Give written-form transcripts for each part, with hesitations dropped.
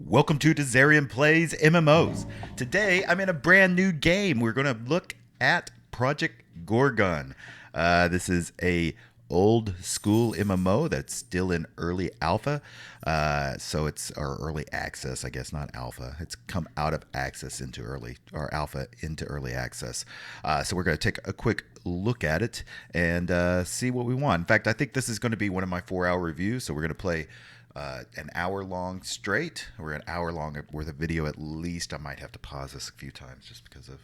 Welcome to Dizzarian Plays MMOs. Today, I'm in a brand new game. We're going to look at Project Gorgon. This is a old school MMO that's still in early alpha. So it's or early access, I guess, not alpha. It's come out of access into early or alpha into early access. So we're going to take a quick look at it and see what we want. In fact, I think this is going to be one of my 4-hour reviews. So we're going to play an hour long straight, or an hour long worth of video at least. I might have to pause this a few times just because of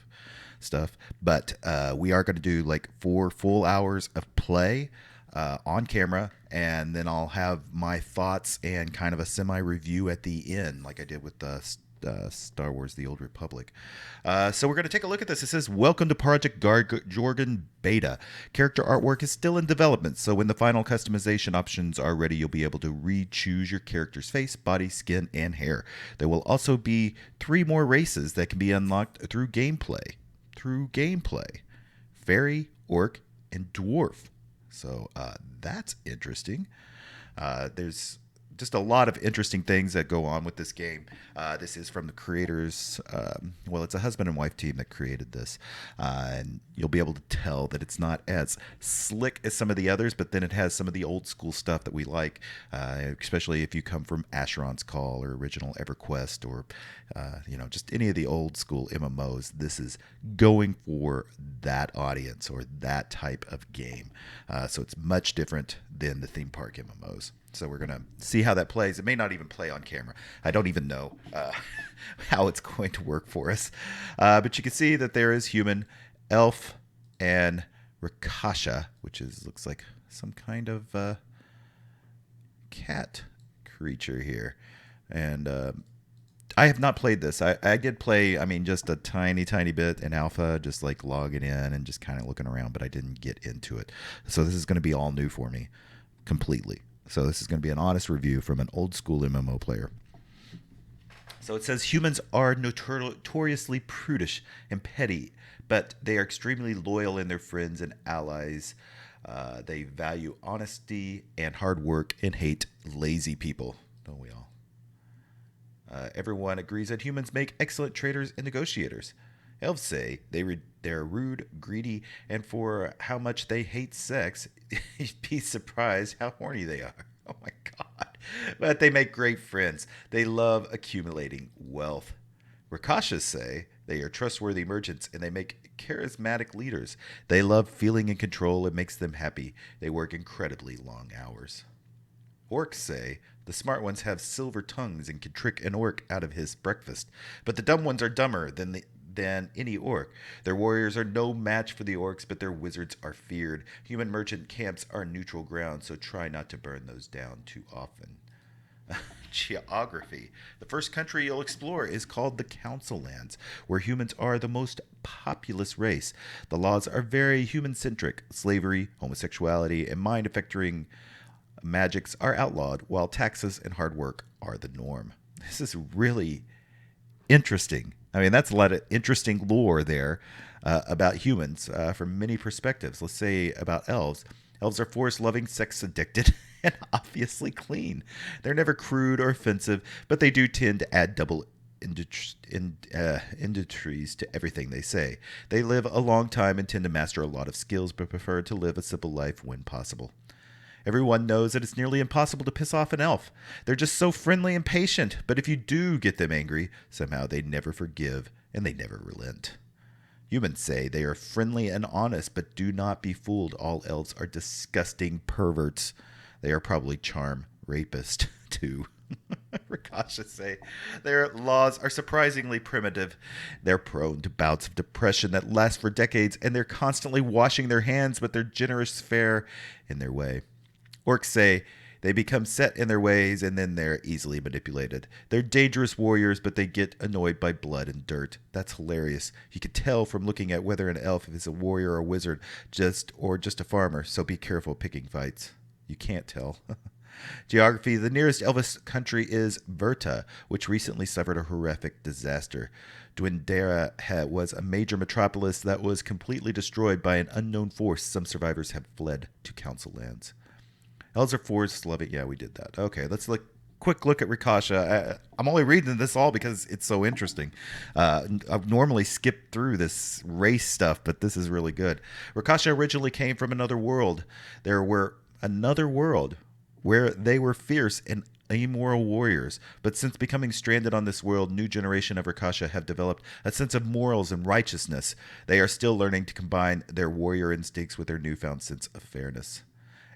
stuff. But we are going to do like 4 full hours of play on camera, and then I'll have my thoughts and kind of a semi review at the end, like I did with Star Wars The Old Republic. So we're going to take a look at this. It says, welcome to Project Gorgon Beta. Character artwork is still in development, so when the final customization options are ready, you'll be able to re-choose your character's face, body, skin, and hair. There will also be 3 more races that can be unlocked through gameplay. Fairy, Orc, and Dwarf. So that's interesting. There's just a lot of interesting things that go on with this game. This is from the creators. Well, it's a husband and wife team that created this. And you'll be able to tell that it's not as slick as some of the others, but then it has some of the old school stuff that we like, especially if you come from Asheron's Call or original EverQuest or, just any of the old school MMOs. This is going for that audience or that type of game. So it's much different than the theme park MMOs. So we're going to see how that plays. It may not even play on camera. I don't even know how it's going to work for us. But you can see that there is human, elf, and Rakasha, which looks like some kind of cat creature here. And I have not played this. I did play, just a tiny bit in alpha, just like logging in and just kind of looking around, but I didn't get into it. So this is going to be all new for me completely. So this is going to be an honest review from an old school MMO player. So it says humans are notoriously prudish and petty, but they are extremely loyal in their friends and allies. They value honesty and hard work and hate lazy people. Don't we all? Everyone agrees that humans make excellent traders and negotiators. Elves say they're rude, greedy, and for how much they hate sex, you'd be surprised how horny they are. Oh my God. But they make great friends. They love accumulating wealth. Rakashas say they are trustworthy merchants and they make charismatic leaders. They love feeling in control. It makes them happy. They work incredibly long hours. Orcs say the smart ones have silver tongues and can trick an orc out of his breakfast, but the dumb ones are dumber than any orc. Their warriors are no match for the orcs, but their wizards are feared. Human merchant camps are neutral ground, so try not to burn those down too often. Geography. The first country you'll explore is called the Council Lands, where humans are the most populous race. The laws are very human-centric. Slavery, homosexuality, and mind-affecting magics are outlawed, while taxes and hard work are the norm. This is really interesting. That's a lot of interesting lore there about humans from many perspectives. Let's say about elves. Elves are forest-loving, sex-addicted, and obviously clean. They're never crude or offensive, but they do tend to add double industries to everything they say. They live a long time and tend to master a lot of skills, but prefer to live a simple life when possible. Everyone knows that it's nearly impossible to piss off an elf. They're just so friendly and patient, but if you do get them angry, somehow they never forgive and they never relent. Humans say they are friendly and honest, but do not be fooled. All elves are disgusting perverts. They are probably charm rapists, too. Rakashas say their laws are surprisingly primitive. They're prone to bouts of depression that last for decades, and they're constantly washing their hands, but they're generous, fair in their way. Orcs say they become set in their ways and then they're easily manipulated. They're dangerous warriors, but they get annoyed by blood and dirt. That's hilarious. You can tell from looking at whether an elf is a warrior or a wizard, just a farmer, so be careful picking fights. You can't tell. Geography. The nearest Elvis country is Verta, which recently suffered a horrific disaster. Dwindera was a major metropolis that was completely destroyed by an unknown force. Some survivors have fled to Council Lands. Elves are forest loving. Yeah, we did that. Okay, let's look quick look at Rakasha. I'm only reading this all because it's so interesting. I've normally skipped through this race stuff, but this is really good. Rakasha originally came from another world. There were another world where they were fierce and amoral warriors. But since becoming stranded on this world, new generation of Rakasha have developed a sense of morals and righteousness. They are still learning to combine their warrior instincts with their newfound sense of fairness.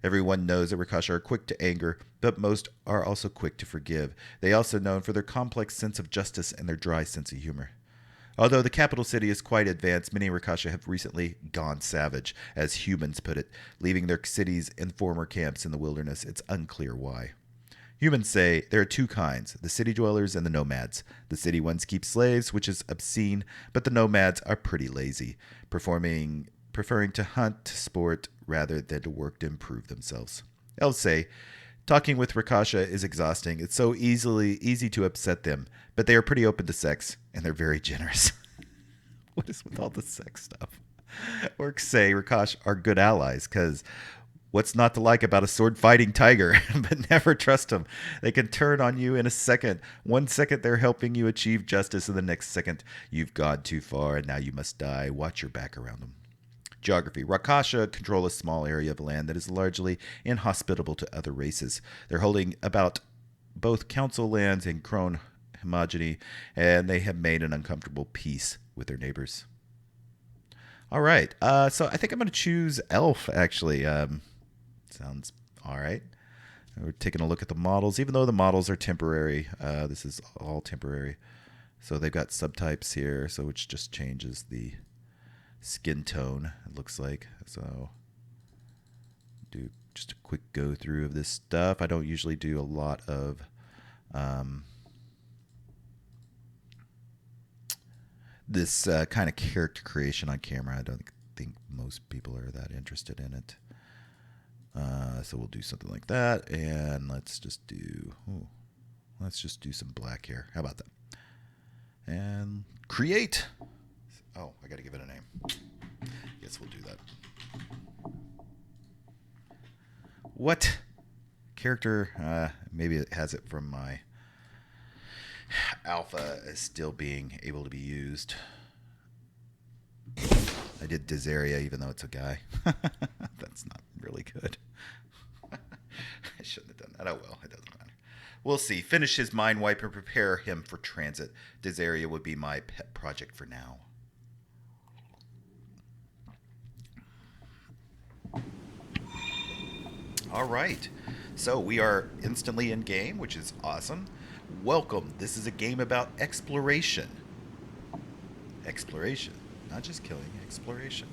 Everyone knows that Rakasha are quick to anger, but most are also quick to forgive. They are also known for their complex sense of justice and their dry sense of humor. Although the capital city is quite advanced, many Rakasha have recently gone savage, as humans put it, leaving their cities and former camps in the wilderness. It's unclear why. Humans say there are two kinds, the city dwellers and the nomads. The city ones keep slaves, which is obscene, but the nomads are pretty lazy, preferring to hunt, to sport, rather than to work to improve themselves. Elves say, talking with Rakasha is exhausting. It's so easy to upset them, but they are pretty open to sex, and they're very generous. What is with all the sex stuff? Orcs say Rakasha are good allies, because what's not to like about a sword-fighting tiger? But never trust them. They can turn on you in a second. 1 second they're helping you achieve justice, and the next second you've gone too far, and now you must die. Watch your back around them. Geography. Rakasha control a small area of land that is largely inhospitable to other races. They're holding about both council lands and crone homogeny, and they have made an uncomfortable peace with their neighbors. All right. So I think I'm going to choose Elf, actually. Sounds all right. We're taking a look at the models. Even though the models are temporary, this is all temporary. So they've got subtypes here, so which just changes the skin tone, it looks like. So do just a quick go through of this stuff. I don't usually do a lot of this kind of character creation on camera. I don't think most people are that interested in it. So we'll do something like that, and let's just do some black here. How about that? And create. Oh, I got to give it a name. Guess we'll do that. What character? Maybe it has it from my alpha is still being able to be used. I did Dizzaria, even though it's a guy. That's not really good. I shouldn't have done that. Oh well, it doesn't matter. We'll see. Finish his mind wipe and prepare him for transit. Dizzaria would be my pet project for now. All right. So we are instantly in game, which is awesome. Welcome. This is a game about exploration. Exploration. Not just killing, exploration.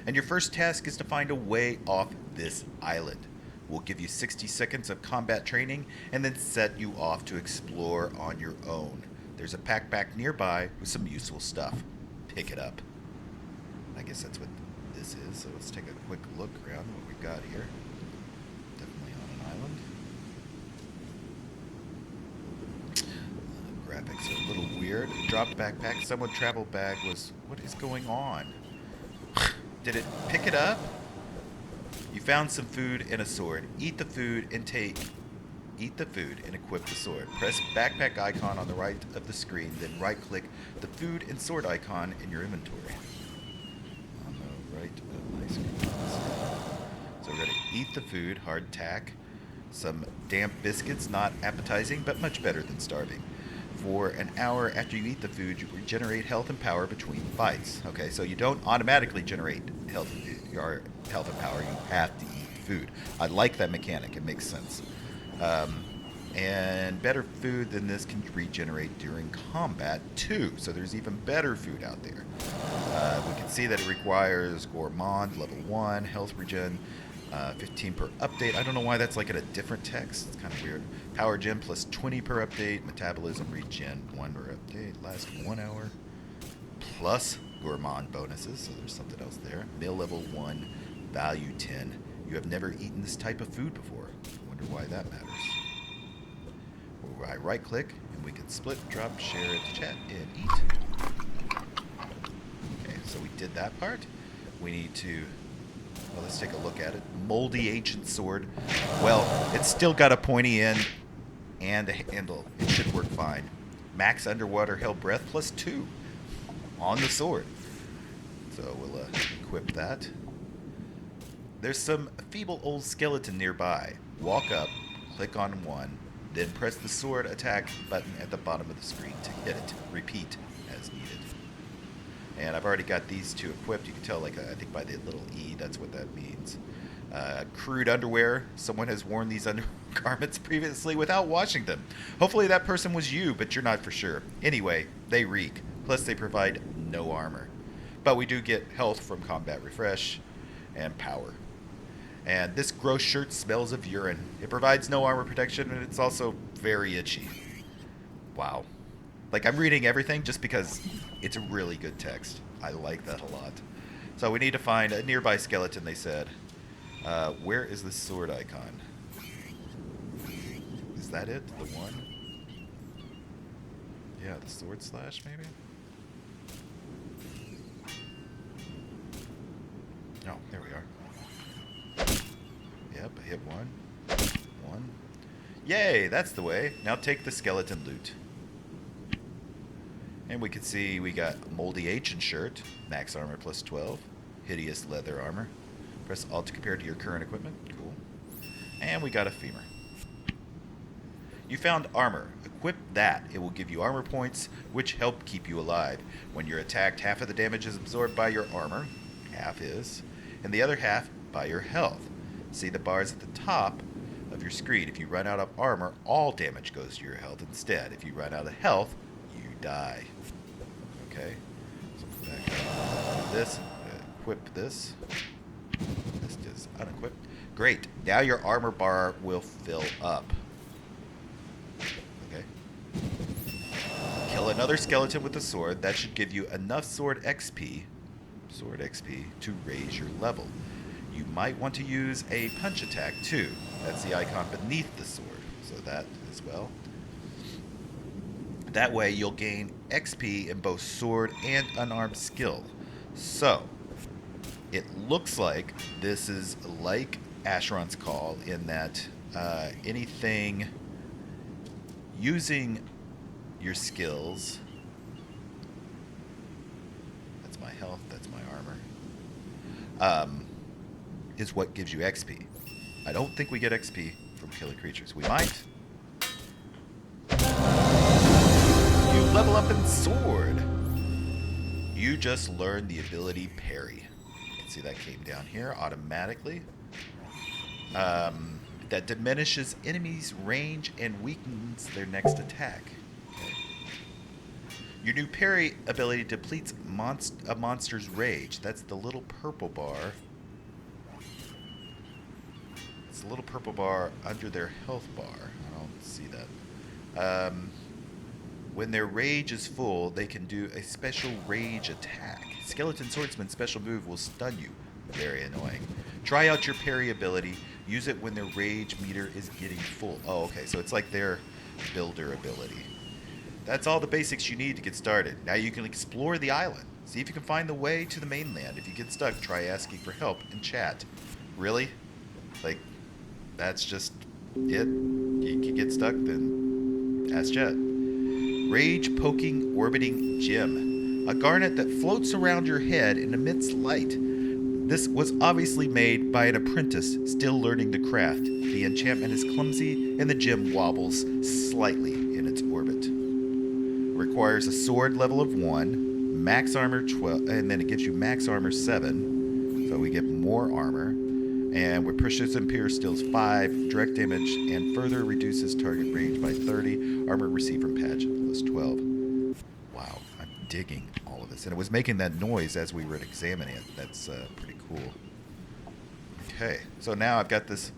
And your first task is to find a way off this island. We'll give you 60 seconds of combat training and then set you off to explore on your own. There's a backpack nearby with some useful stuff. Pick it up. I guess that's what this is. So let's take a quick look around what we've got here. Definitely on an island. Graphics are a little weird. Dropped backpack. Someone travel bag was... What is going on? Did it pick it up? You found some food and a sword. Eat the food and equip the sword. Press backpack icon on the right of the screen, then right-click the food and sword icon in your inventory. On the right of my screen. So we're going to eat the food, hardtack. Some damp biscuits, not appetizing, but much better than starving. For an hour after you eat the food, you regenerate health and power between bites. Okay, so you don't automatically generate your health and power. You have to eat food. I like that mechanic. It makes sense. And better food than this can regenerate during combat, too. So there's even better food out there. We can see that it requires Gourmand, level 1, health regen, 15 per update. I don't know why that's like in a different text. It's kind of weird. Power gen plus 20 per update. Metabolism regen 1 per update. Last 1 hour. Plus Gourmand bonuses. So there's something else there. Meal level 1. Value 10. You have never eaten this type of food before. I wonder why that matters. We'll right click and we can split, drop, share it to chat, and eat. Okay, so we did that part. We need to... Well, let's take a look at it. Moldy ancient sword. Well, it's still got a pointy end and a handle. It should work fine. Max underwater held breath plus 2 on the sword. So we'll equip that. There's some feeble old skeleton nearby. Walk up, click on one, then press the sword attack button at the bottom of the screen to hit it. Repeat as needed. And I've already got these two equipped. You can tell, like, I think by the little E, that's what that means. Crude underwear. Someone has worn these undergarments previously without washing them. Hopefully that person was you, but you're not for sure. Anyway, they reek. Plus they provide no armor. But we do get health from combat refresh and power. And this gross shirt smells of urine. It provides no armor protection, and it's also very itchy. Wow. Like, I'm reading everything just because it's a really good text. I like that a lot. So we need to find a nearby skeleton, they said. Where is the sword icon? Is that it? The one? Yeah, the sword slash, maybe? Oh, there we are. Yep, I hit one. One. Yay, that's the way. Now take the skeleton loot. And we can see we got moldy ancient shirt, max armor plus 12, hideous leather armor. Press Alt to compare to your current equipment. Cool. And we got a femur. You found armor. Equip that. It will give you armor points, which help keep you alive. When you're attacked, half of the damage is absorbed by your armor. Half is. And the other half by your health. See the bars at the top of your screen. If you run out of armor, all damage goes to your health instead. If you run out of health, you die. Okay. So back up this. Equip this. This is unequipped. Great. Now your armor bar will fill up. Okay. Kill another skeleton with a sword. That should give you enough sword XP to raise your level. You might want to use a punch attack too. That's the icon beneath the sword. So that as well. That way you'll gain XP in both sword and unarmed skill. So it looks like this is like Asheron's Call in that anything using your skills, that's my health, that's my armor, is what gives you XP. I don't think we get XP from killing creatures. We might. You level up in sword. You just learned the ability parry. See, that came down here automatically. That diminishes enemies' range and weakens their next attack. Okay. Your new parry ability depletes a monster's rage. That's the little purple bar. It's the little purple bar under their health bar. I don't see that. When their rage is full, they can do a special rage attack. Skeleton Swordsman's special move will stun you. Very annoying. Try out your parry ability. Use it when their rage meter is getting full. Oh, okay. So it's like their builder ability. That's all the basics you need to get started. Now you can explore the island. See if you can find the way to the mainland. If you get stuck, try asking for help in chat. Really? Like, that's just it? You can get stuck, then ask chat. Rage Poking Orbiting Gem. A garnet that floats around your head and emits light. This was obviously made by an apprentice still learning the craft. The enchantment is clumsy and the gem wobbles slightly in its orbit. Requires a sword level of 1, max armor 12, and then it gives you max armor 7, so we get more armor. And with Precision Pierce deals 5 direct damage and further reduces target range by 30. Armor received from patch plus 12. Wow, I'm digging all of this. And it was making that noise as we were examining it. That's pretty cool. Okay, so now I've got this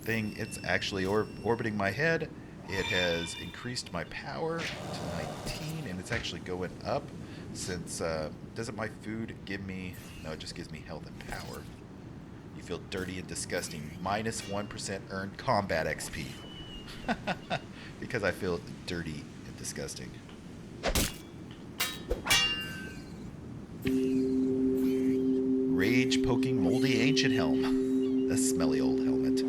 thing. It's actually orbiting my head. It has increased my power to 19, and it's actually going up since, doesn't my food give me, no, it just gives me health and power. You feel dirty and disgusting. Minus 1% earned combat XP. Because I feel dirty and disgusting. Rage Poking Moldy Ancient Helm. A smelly old helmet.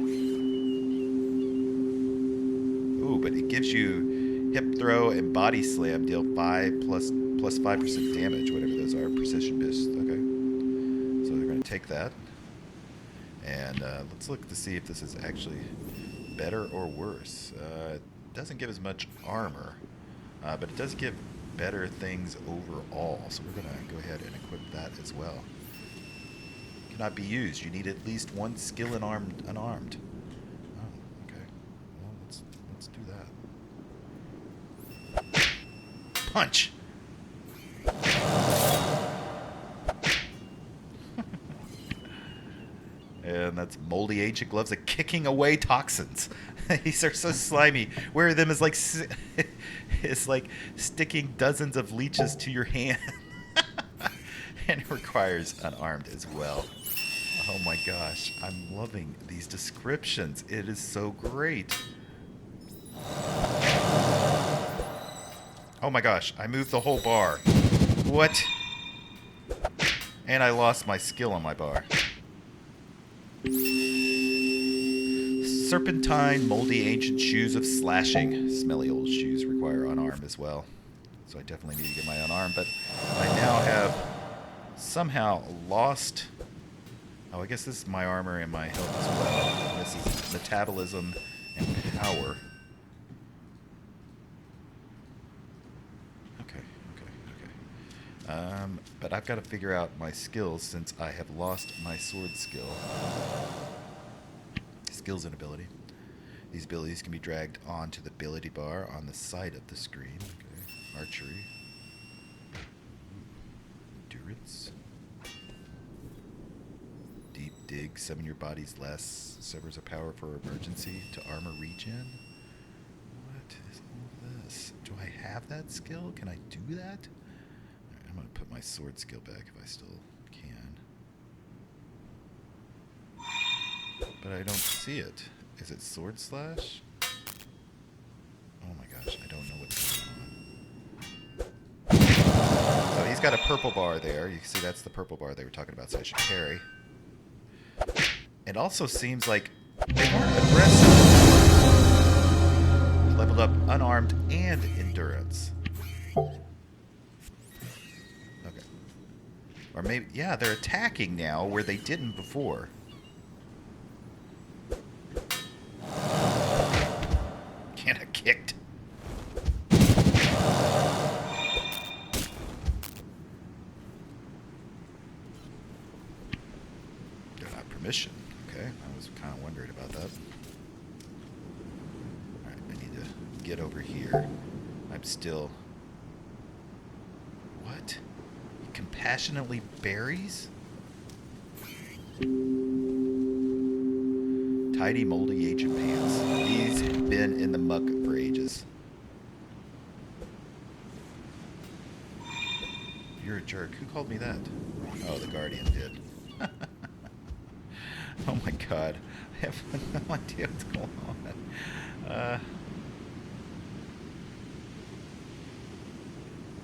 Ooh, but it gives gives you hip throw and body slam deal 5 plus 5% damage, whatever those are. Precision miss. Okay. So they're going to take that. And let's look to see if this is actually better or worse. It doesn't give as much armor, but it does give better things overall. So we're going to go ahead and equip that as well. Cannot be used. You need at least one skill unarmed. Oh, okay. Well, let's do that. Punch. And that's moldy ancient gloves at kicking away toxins. These are so slimy. Wearing them is like it's like sticking dozens of leeches to your hand. And it requires unarmed as well. Oh my gosh, I'm loving these descriptions. It is so great. Oh my gosh, I moved the whole bar. What? And I lost my skill on my bar. Serpentine, moldy ancient shoes of slashing. Smelly old shoes require unarmed as well. So I definitely need to get my unarmed, but I now have somehow lost... Oh, I guess this is my armor and my health as well. This is metabolism and power. Okay. But I've got to figure out my skills since I have lost my sword skill. Skills and ability. These abilities can be dragged onto the ability bar on the side of the screen. Okay. Archery. Endurance. Deep dig. Summon your body's last servers of power for emergency to armor regen. What is all this? Do I have that skill? Can I do that? Alright, I'm going to put my sword skill back if I still can. But I don't see it. Is it sword slash? Oh my gosh, I don't know what's going on. So he's got a purple bar there. You can see that's the purple bar they were talking about, so I should carry. It also seems like they weren't aggressive. Leveled up unarmed and endurance. Okay. Or maybe, yeah, they're attacking now where they didn't before. And I kicked. They're not permission. Okay, I was kind of wondering about that. Alright, I need to get over here. I'm still... What? He compassionately buries? Tidy, moldy ancient pants. These have been in the muck for ages. You're a jerk. Who called me that? Oh, the Guardian did. Oh my god. I have no idea what's going on.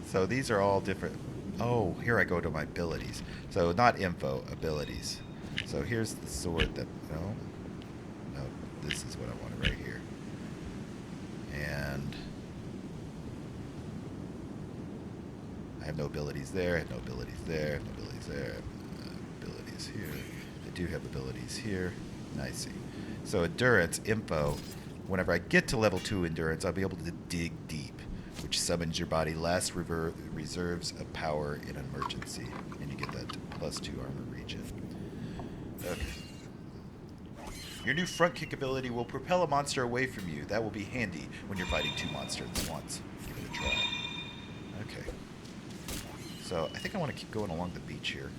So these are all different. Oh, here I go to my abilities. So not info, abilities. So here's the sword that... No. No, this is what I wanted right here. And... I have no abilities there, I have no abilities there, I have no abilities there, I have abilities here. I do have abilities here. I see. So endurance, info. Whenever I get to level 2 endurance, I'll be able to dig deep, which summons your body last reserves of power in an emergency. And you get that +2 armor regen. Okay. Your new front kick ability will propel a monster away from you. That will be handy when you're fighting 2 monsters at once. Give it a try. Okay. So I think I want to keep going along the beach here.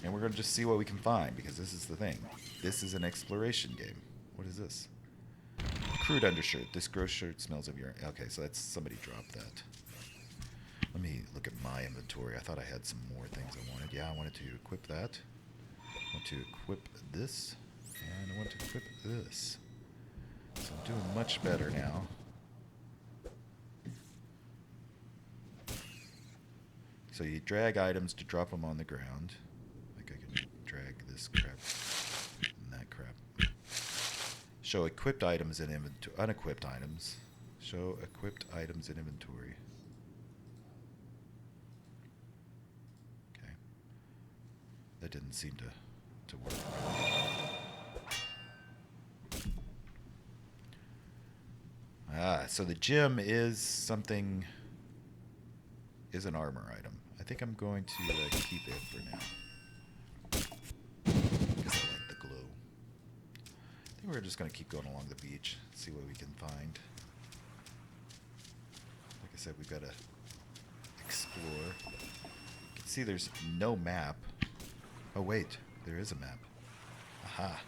And we're going to just see what we can find, because this is the thing. This is an exploration game. What is this? Crude undershirt. This gross shirt smells of urine. Okay, so that's... somebody dropped that. Let me look at my inventory. I thought I had some more things I wanted. Yeah, I wanted to equip that. I want to equip this. And I want to equip this. So I'm doing much better now. So you drag items to drop them on the ground. Like I can drag this crap and that crap. Show equipped items in inventory. Unequipped items. Show equipped items in inventory. Okay. That didn't seem to work. So the gem is something, is an armor item. I think I'm going to keep it for now. Because I like the glow. I think we're just going to keep going along the beach, see what we can find. Like I said, we've got to explore. You can see there's no map. Oh wait, there is a map. Aha.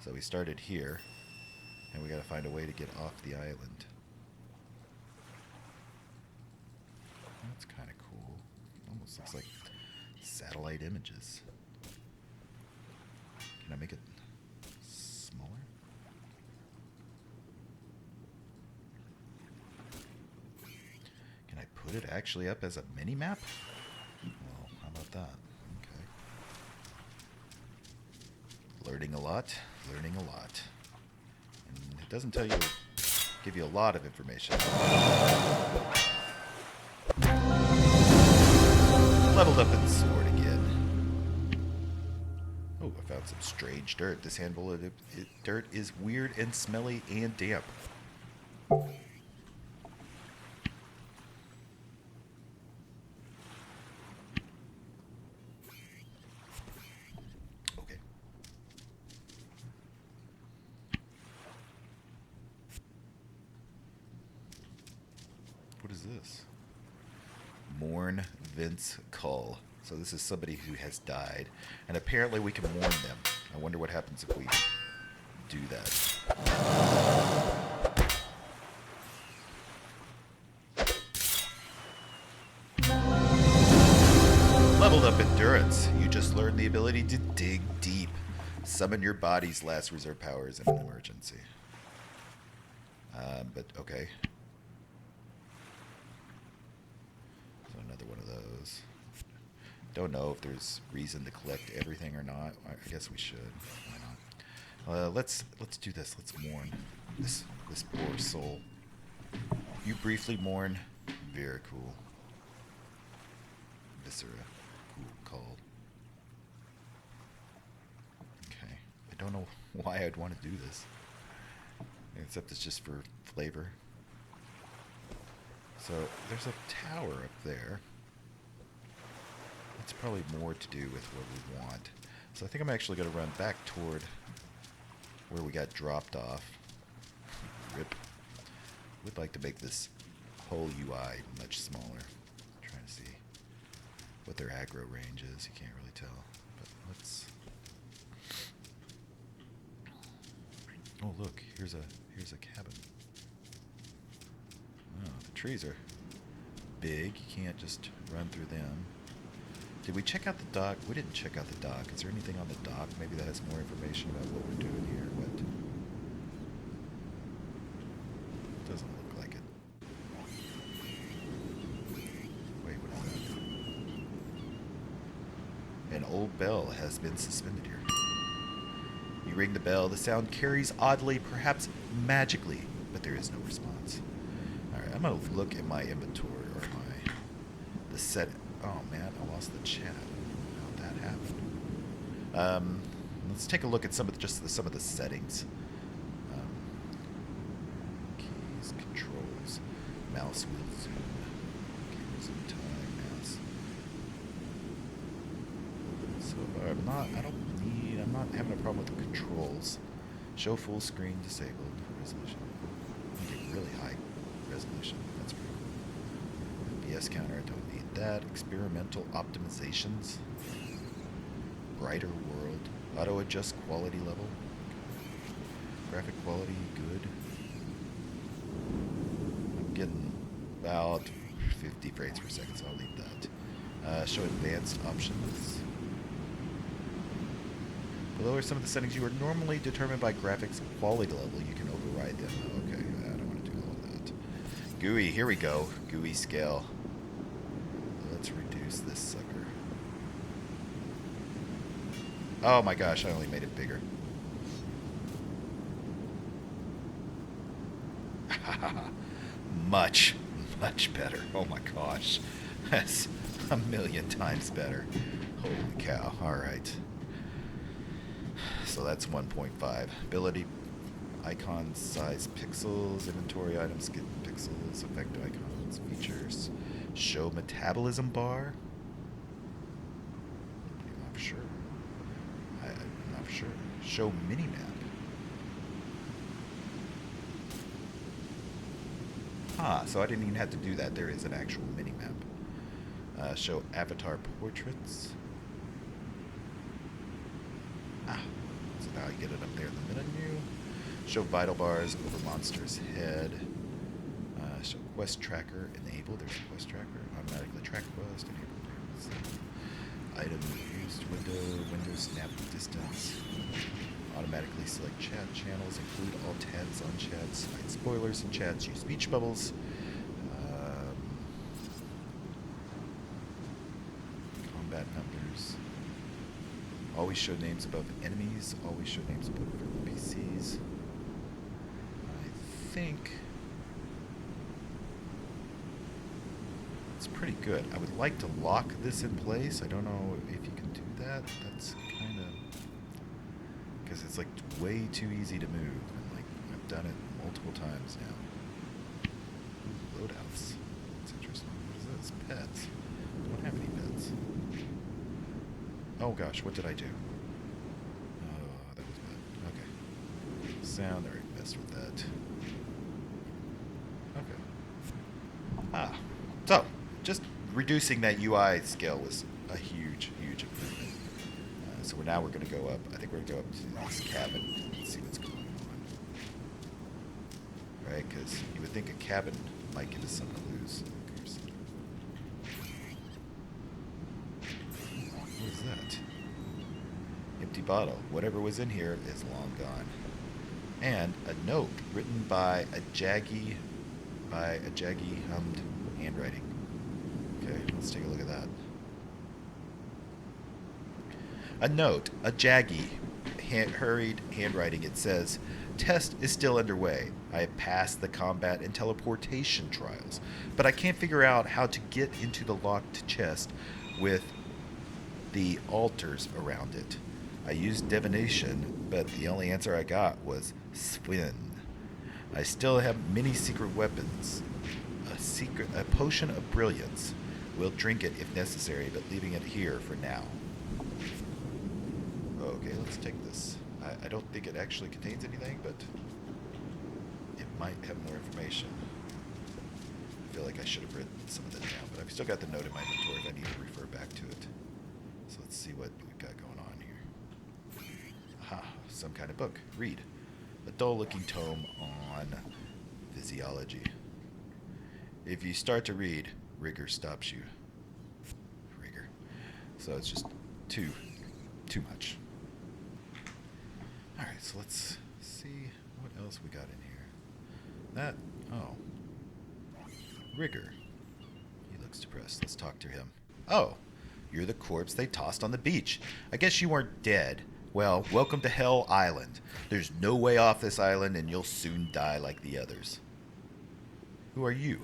So we started here, and we got to find a way to get off the island. That's kind of cool. Almost looks like satellite images. Can I make it smaller? Can I put it actually up as a mini map? Well, how about that? Okay. Learning a lot, learning a lot. And it doesn't tell you, give you a lot of information. Leveled up in sword again. Oh, I found some strange dirt. This handful of dirt is weird and smelly and damp. Okay. What is this? Mourn Vince Cull. So this is somebody who has died, and apparently we can mourn them. I wonder what happens if we do that. Leveled up endurance. You just learned the ability to dig deep. Summon your body's last reserve powers in an emergency. But okay. Another one of those. Don't know if there's reason to collect everything or not. I guess we should. Why not? Let's do this. Let's mourn this poor soul. You briefly mourn. Very cool. Viscera. Cool called. Okay. I don't know why I'd want to do this. Except it's just for flavor. So there's a tower up there. It's probably more to do with what we want. So I think I'm actually going to run back toward where we got dropped off. Rip. Would like to make this whole UI much smaller. I'm trying to see what their aggro range is. You can't really tell. But let's... Oh look, here's a cabin. Oh, the trees are big. You can't just run through them. Did we check out the dock? We didn't check out the dock. Is there anything on the dock? Maybe that has more information about what we're doing here. What? Doesn't look like it. Wait, what is that? An old bell has been suspended here. You ring the bell. The sound carries oddly, perhaps magically, but there is no response. Alright, I'm going to look at my inventory, or the set. Oh man, I lost the chat. How'd that happen? Let's take a look at some of the settings. Keys, controls, mouse wheel zoom, camera zoom time, mouse. So I'm not having a problem with the controls. Show full screen disabled. Resolution. I get really high resolution. That's pretty cool. FPS counter, I don't need that. Experimental optimizations. Brighter world. Auto adjust quality level. Graphic quality, good. I'm getting about 50 frames per second, so I'll leave that. Show advanced options. Below are some of the settings you are normally determined by graphics quality level. You can override them. Okay, I don't want to do all of that. GUI, here we go. GUI scale. let's reduce this sucker. Oh my gosh, I only made it bigger. Much better. Oh my gosh. That's a million times better. Holy cow. Alright. So that's 1.5. Ability, icon size pixels, inventory items, get pixels, effect icons, features, show metabolism bar. I'm not sure. I'm not sure. Show minimap. So I didn't even have to do that. There is an actual minimap. Show avatar portraits. So now you get it up there in the menu. Show vital bars over monster's head. Show quest tracker. Enable. There's a quest tracker. Automatically track quest. Enable. Item used window. Window snap distance. Automatically select chat channels. Include all tabs on chats. Hide spoilers in chats. Use speech bubbles. Combat numbers. Always show names above enemies. Always show names above NPCs. I think it's pretty good. I would like to lock this in place. I don't know if you can do that. That's kind of... because it's like way too easy to move. And like I've done it multiple times now. Ooh, loadouts. That's interesting. What is this? Pets. I don't have any pets. Oh gosh, what did I do? Oh, that was bad. Okay. Sound, I already messed with that. Okay. So, just reducing that UI scale was a huge improvement. So now we're going to go up. I think we're going to go up to this cabin and see what's going on. Right? Because you would think a cabin might give us some clues. What is that? Empty bottle. Whatever was in here is long gone. And a note written by a jaggy hummed handwriting. Okay, let's take a look at that. A note, a jaggy, hurried handwriting. It says, "Test is still underway. I have passed the combat and teleportation trials, but I can't figure out how to get into the locked chest with the altars around it. I used divination, but the only answer I got was Swin. I still have many secret weapons. A potion of brilliance. We'll drink it if necessary, but leaving it here for now." Okay, let's take this. I don't think it actually contains anything, but it might have more information. I feel like I should have written some of that down, but I've still got the note in my inventory if I need to refer back to it. So let's see what we've got going on here. Aha, some kind of book. Read. A dull-looking tome on physiology. If you start to read, rigor stops you. Rigor. So it's just too much. Alright, so let's see what else we got in here. Rigor. He looks depressed. Let's talk to him. Oh, you're the corpse they tossed on the beach. I guess you weren't dead. Well, welcome to Hell Island. There's no way off this island and you'll soon die like the others. Who are you?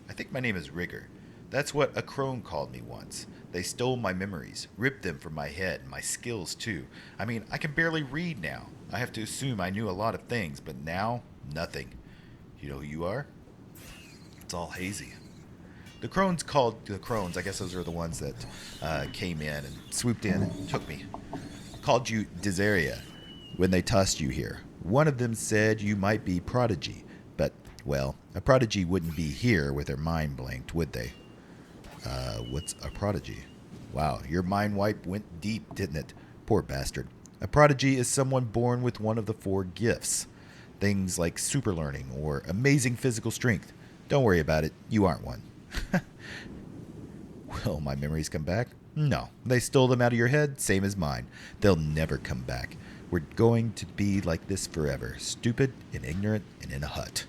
I think my name is Rigor. That's what a crone called me once. They stole my memories, ripped them from my head, and my skills too. I mean, I can barely read now. I have to assume I knew a lot of things, but now, nothing. You know who you are? It's all hazy. The crones called the crones, I guess those are the ones that came in and swooped in and took me. Called you Dizzaria when they tossed you here. One of them said you might be Prodigy, but, well, a Prodigy wouldn't be here with their mind blanked, would they? What's a Prodigy? Wow, your mind wipe went deep, didn't it? Poor bastard. A Prodigy is someone born with one of the 4 gifts. Things like super learning or amazing physical strength. Don't worry about it, you aren't one. Will my memories come back? No, they stole them out of your head, same as mine. They'll never come back. We're going to be like this forever. Stupid and ignorant and in a hut.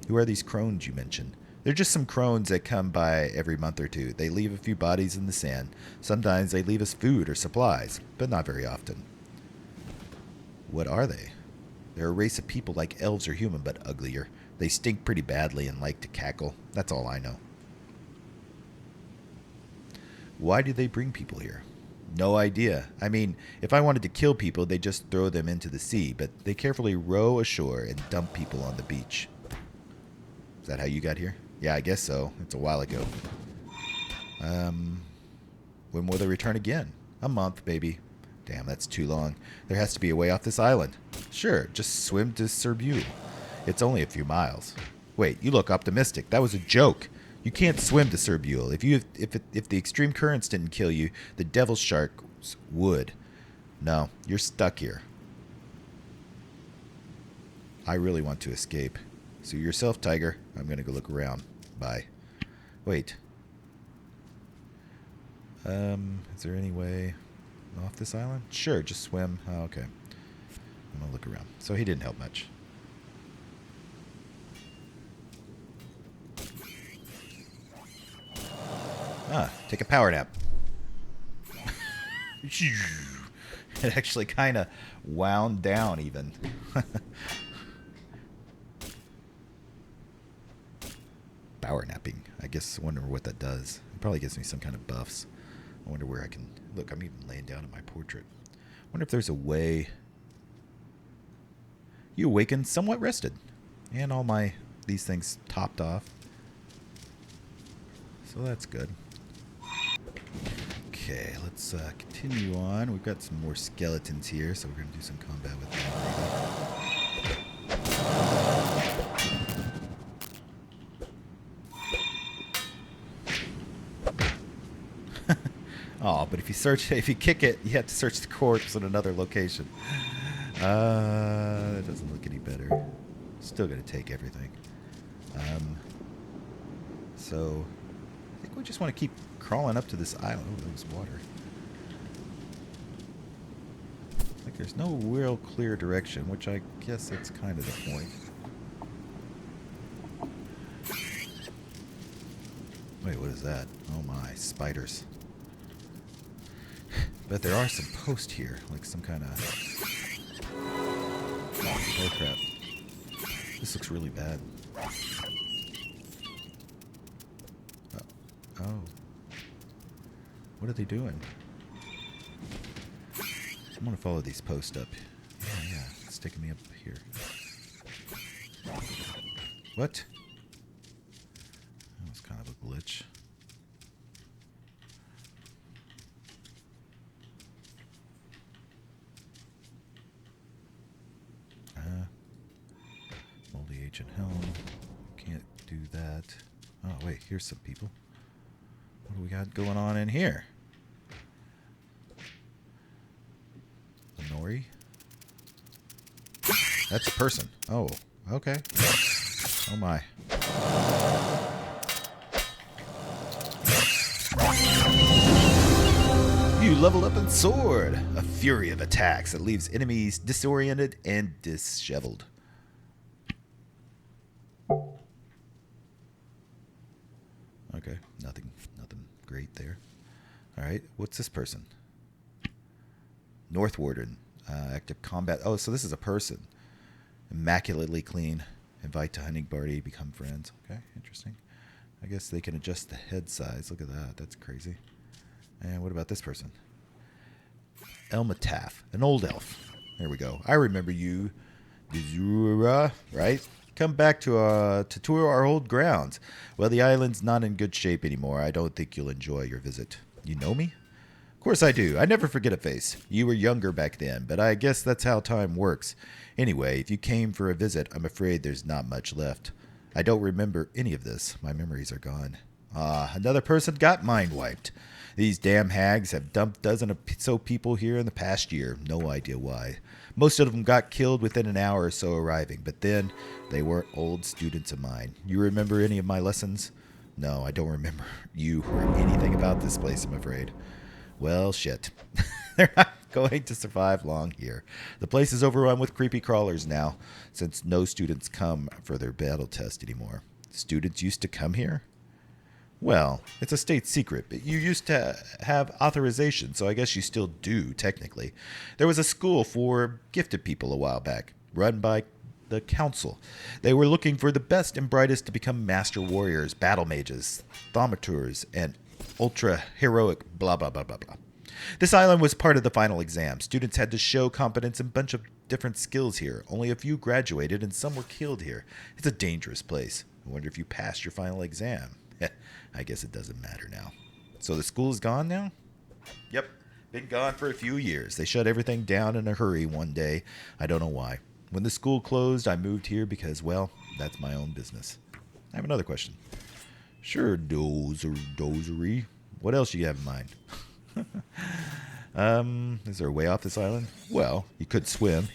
Who are these crones you mentioned? They're just some crones that come by every month or two. They leave a few bodies in the sand. Sometimes they leave us food or supplies, but not very often. What are they? They're a race of people like elves or human, but uglier. They stink pretty badly and like to cackle. That's all I know. Why do they bring people here? No idea. I mean, if I wanted to kill people, they'd just throw them into the sea, but they carefully row ashore and dump people on the beach. Is that how you got here? Yeah, I guess so. It's a while ago. When will they return again? A month, baby. Damn, that's too long. There has to be a way off this island. Sure, just swim to Cerbule. It's only a few miles. Wait, you look optimistic. That was a joke. You can't swim to Cerbule. If the extreme currents didn't kill you, the devil sharks would. No, you're stuck here. I really want to escape. Suit yourself, Tiger. I'm going to go look around. Bye. Wait. Is there any way off this island? Sure, just swim. Oh, okay. I'm going to look around. So he didn't help much. Take a power nap. It actually kind of wound down even. Power napping. I guess I wonder what that does. It probably gives me some kind of buffs. I wonder where I can... Look, I'm even laying down in my portrait. I wonder if there's a way... You awaken somewhat rested. And all these things topped off. So that's good. Okay, let's continue on. We've got some more skeletons here, so we're going to do some combat with them. Oh, but if you kick it, you have to search the corpse in another location. That doesn't look any better. Still going to take everything. So... I think we just want to keep crawling up to this island. Oh, there was water. Like there's no real clear direction, which I guess that's kind of the point. Wait, what is that? Oh my, spiders. But there are some posts here, like some kind of... Oh crap. This looks really bad. Oh. What are they doing? I'm going to follow these posts up. Yeah, it's taking me up here. What? That was kind of a glitch. Moldy ancient helm. Can't do that. Oh, wait, here's some people. What do we got going on in here? The Nori? That's a person. Oh, okay. Oh my. You level up in sword. A fury of attacks that leaves enemies disoriented and disheveled. Okay, nothing great there. Alright, what's this person? North Warden. Active combat. Oh, so this is a person. Immaculately clean. Invite to hunting party. Become friends. Okay, interesting. I guess they can adjust the head size. Look at that. That's crazy. And what about this person? Elmataf. An old elf. There we go. I remember you. Dizzarian, right? Come back to tour our old grounds. Well, the island's not in good shape anymore. I don't think you'll enjoy your visit. You know me? Of course I do. I never forget a face. You were younger back then, but I guess that's how time works. Anyway, if you came for a visit, I'm afraid there's not much left. I don't remember any of this. My memories are gone. Another person got mind wiped. These damn hags have dumped dozen or so people here in the past year. No idea why. Most of them got killed within an hour or so arriving, but then they were old students of mine. You remember any of my lessons? No, I don't remember you or anything about this place, I'm afraid. Well, shit. They're not going to survive long here. The place is overrun with creepy crawlers now, since no students come for their battle test anymore. Students used to come here? Well, it's a state secret, but you used to have authorization, so I guess you still do, technically. There was a school for gifted people a while back, run by the council. They were looking for the best and brightest to become master warriors, battle mages, thaumaturgs, and ultra heroic blah blah blah blah blah. This island was part of the final exam. Students had to show competence in a bunch of different skills here. Only a few graduated and some were killed here. It's a dangerous place. I wonder if you passed your final exam. I guess it doesn't matter now. So the school is gone now? Yep. Been gone for a few years. They shut everything down in a hurry one day. I don't know why. When the school closed, I moved here because, well, that's my own business. I have another question. Sure, dozery. What else do you have in mind? Is there a way off this island? Well, you could swim.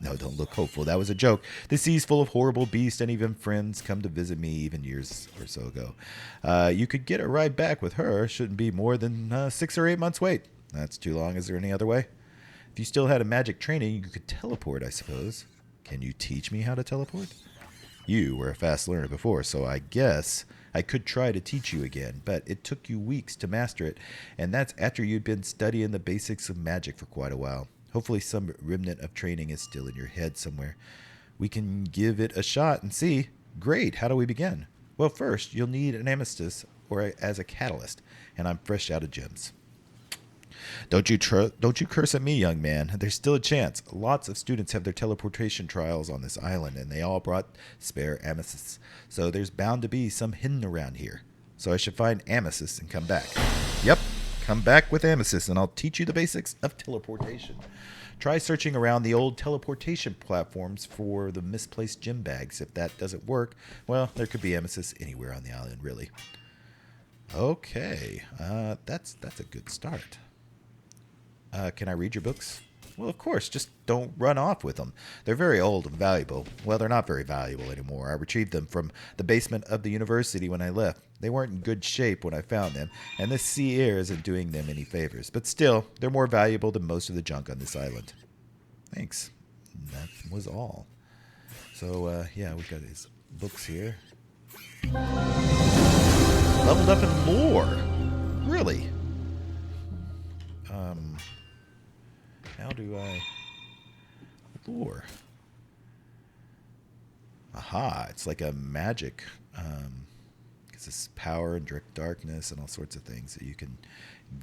No, don't look hopeful. That was a joke. The sea's full of horrible beasts, and even friends come to visit me even years or so ago. You could get a ride back with her. Shouldn't be more than 6 or 8 months wait. That's too long. Is there any other way? If you still had a magic training, you could teleport, I suppose. Can you teach me how to teleport? You were a fast learner before, so I guess I could try to teach you again, but it took you weeks to master it, and that's after you'd been studying the basics of magic for quite a while. Hopefully some remnant of training is still in your head somewhere. We can give it a shot and see. Great, how do we begin? Well, first, you'll need an amethyst as a catalyst, and I'm fresh out of gems. Don't you curse at me, young man. There's still a chance. Lots of students have their teleportation trials on this island, and they all brought spare amethysts. So there's bound to be some hidden around here. So I should find amethysts and come back. Yep, come back with amethysts, and I'll teach you the basics of teleportation. Try searching around the old teleportation platforms for the misplaced gem bags. If that doesn't work, well, there could be amethysts anywhere on the island, really. Okay, that's a good start. Can I read your books? Well, of course, just don't run off with them. They're very old and valuable. Well, they're not very valuable anymore. I retrieved them from the basement of the university when I left. They weren't in good shape when I found them, and this sea air isn't doing them any favors. But still, they're more valuable than most of the junk on this island. Thanks. That was all. So, yeah, we've got his books here. Leveled up in lore. Really? How do I... Lore. Aha, it's like a magic. Because it's power and direct darkness and all sorts of things that you can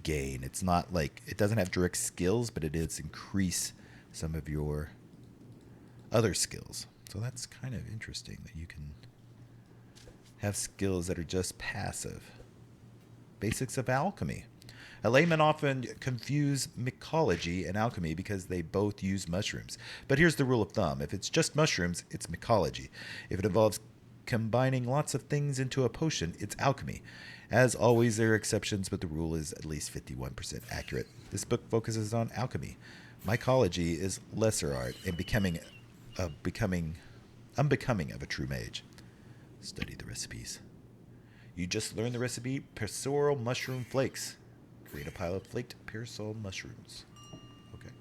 gain. It's not like... It doesn't have direct skills, but it is increase some of your other skills. So that's kind of interesting that you can have skills that are just passive. Basics of alchemy. A layman often confuse mycology and alchemy because they both use mushrooms. But here's the rule of thumb. If it's just mushrooms, it's mycology. If it involves combining lots of things into a potion, it's alchemy. As always, there are exceptions, but the rule is at least 51% accurate. This book focuses on alchemy. Mycology is lesser art and unbecoming of a true mage. Study the recipes. You just learned the recipe, Persoral Mushroom Flakes. Create a pile of flaked Persoral mushrooms. Okay.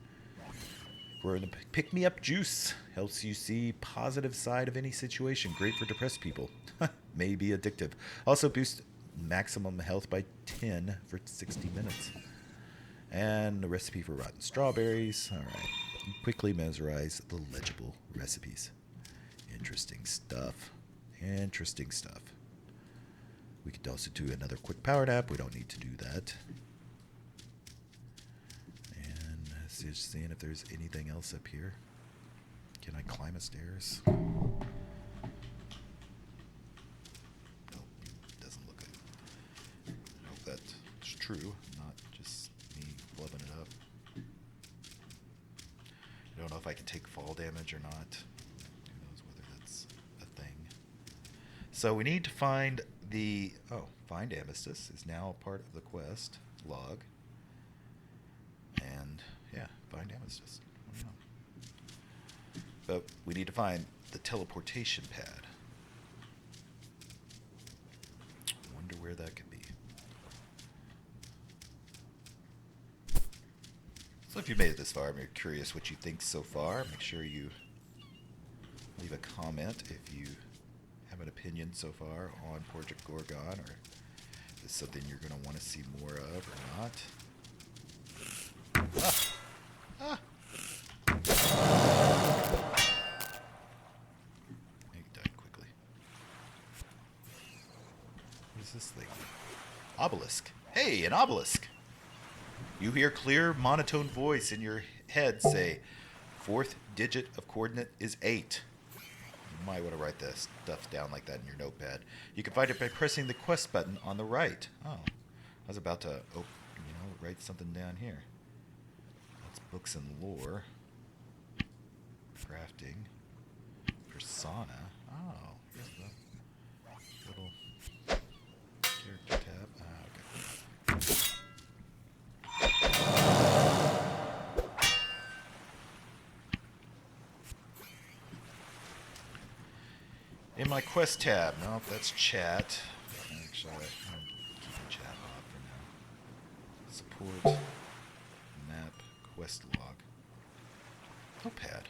We're in the pick-me-up juice. Helps you see positive side of any situation. Great for depressed people. May be addictive. Also boost maximum health by 10 for 60 minutes. And a recipe for rotten strawberries. All right. Quickly mesmerize the legible recipes. Interesting stuff. Interesting stuff. We could also do another quick power nap. We don't need to do that. And just seeing if there's anything else up here. Can I climb a stairs? No, doesn't look good. I hope that's true, not just me blubbing it up. I don't know if I can take fall damage or not. Who knows whether that's a thing. So we need to find the... Oh, find Amethyst is now a part of the quest log. And, yeah, find Amethyst. But we need to find the teleportation pad. I wonder where that could be. So if you made it this far, I'm curious what you think so far. Make sure you leave a comment if you have an opinion so far on Project Gorgon, or is this something you're going to want to see more of or not? Ah! Ah! He died quickly. What is this thing? Obelisk. Hey, an obelisk! You hear clear, monotone voice in your head say, 4th digit of coordinate is 8. You might want to write that stuff down like that in your notepad. You can find it by pressing the quest button on the right. Oh, I was about to write something down here. That's books and lore. Crafting. Persona. Oh, here's the little character tab. Ah, okay. In my quest tab. Nope, that's chat. Actually, I'm keeping chat off for now. Support. Map. Quest log. Notepad.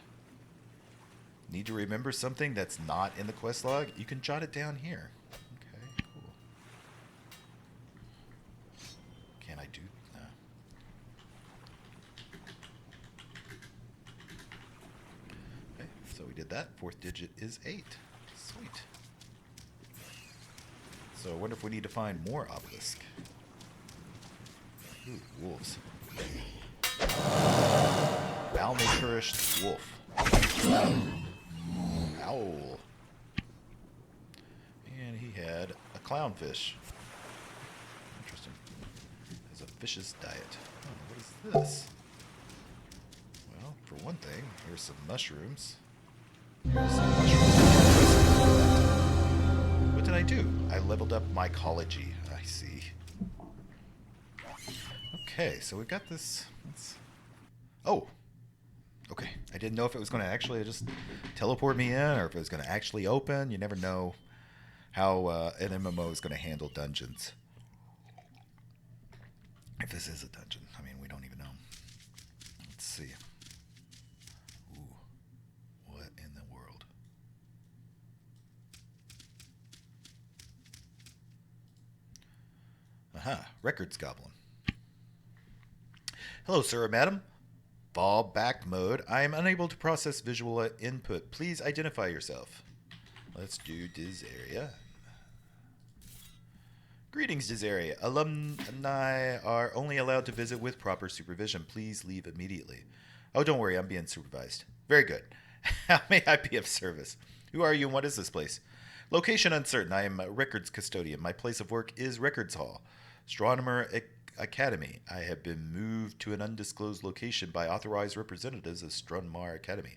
Need to remember something that's not in the quest log? You can jot it down here. Okay, cool. Can I do... No. Okay, so we did that. 4th digit is 8. Sweet. So I wonder if we need to find more obelisk. Ooh, wolves. Malnourished wolf. Owl. And he had a clownfish. Interesting. Has a fish's diet. Oh, what is this? Well, for one thing, here's some mushrooms. Here's some mushrooms. What did I do? I leveled up mycology. I see. Okay, so we've got this. Oh! Okay, I didn't know if it was going to actually just teleport me in or if it was going to actually open. You never know how an MMO is going to handle dungeons. If this is a dungeon. I mean, we don't even know. Let's see. Ooh. What in the world? Aha, records goblin. Hello, sir or madam. Fall back mode. I am unable to process visual input. Please identify yourself. Let's do Dizzaria. Greetings, Dizzaria. Alumni are only allowed to visit with proper supervision. Please leave immediately. Oh, don't worry. I'm being supervised. Very good. How may I be of service? Who are you and what is this place? Location uncertain. I am a records custodian. My place of work is Records Hall. Astronomer Academy. I have been moved to an undisclosed location by authorized representatives of Strunmar Academy.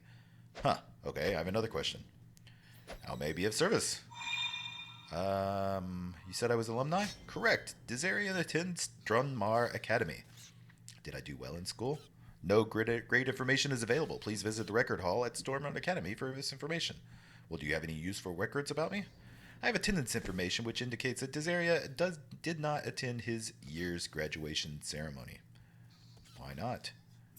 Huh. Okay, I have another question. How may I be of service? You said I was alumni? Correct. Dizzarian attends Strunmar Academy. Did I do well in school? No great information is available. Please visit the record hall at Strunmar Academy for this information. Well, do you have any useful records about me? I have attendance information which indicates that Dizzaria did not attend his year's graduation ceremony. Why not?